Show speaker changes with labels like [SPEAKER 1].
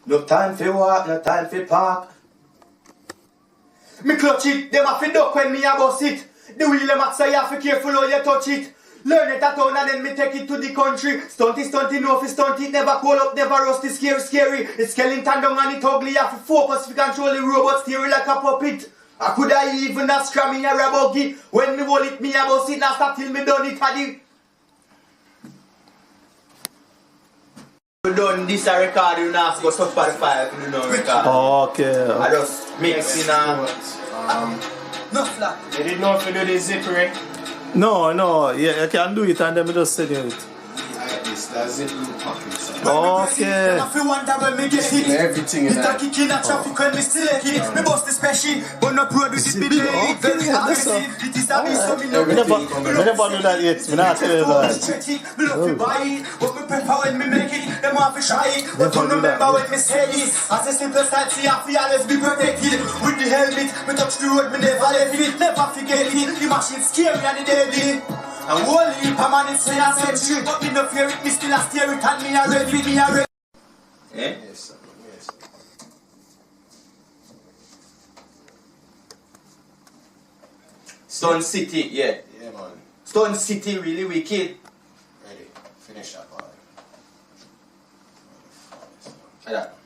[SPEAKER 1] No time for walk, no time for park. Me clutch it, them have to duck when me a bust it. The wheel them say you have to careful how you touch it. Learn it at home and then me take it to the country. Stunty, no fi stunt it. Never call up, never rusty, scary. It's skeleton down and it ugly. You have to focus to control the robot, steer it like a puppet. I coulda even a scram in a buggy. When me hold it, me a bust it. Now stop till me done it. You done this a record, you now go to Spotify if you don't record.
[SPEAKER 2] Okay.
[SPEAKER 1] I just mix in a... No flat.
[SPEAKER 3] You didn't know if you do this zip, right?
[SPEAKER 2] No, yeah, I can do it and then we just send it.
[SPEAKER 3] That's zip pocket.
[SPEAKER 2] Okay.
[SPEAKER 3] Everything in that.
[SPEAKER 1] Kicking a traffic when me still it. Me bust the special, but no produce it. Very aggressive. It is a beast, so me no
[SPEAKER 2] We never do that yet. We not tell you that.
[SPEAKER 1] Me love to buy it, but me prefer when me make it. Them have to try it, but don't remember when me say it. As a simple style, see I feel always be protected. With the helmet, me touch the road, me never left it. Never forget it. The machine scary and the deadly. And holy permanent say I said shit, but me no fear it. Me still a steer it and me a ready, me a ready. Eh?
[SPEAKER 3] Yes, sir. Yes.
[SPEAKER 1] Stone City, yeah.
[SPEAKER 3] Yeah, man.
[SPEAKER 1] Stone City really wicked.
[SPEAKER 3] Ready. Finish that part.
[SPEAKER 1] Like that.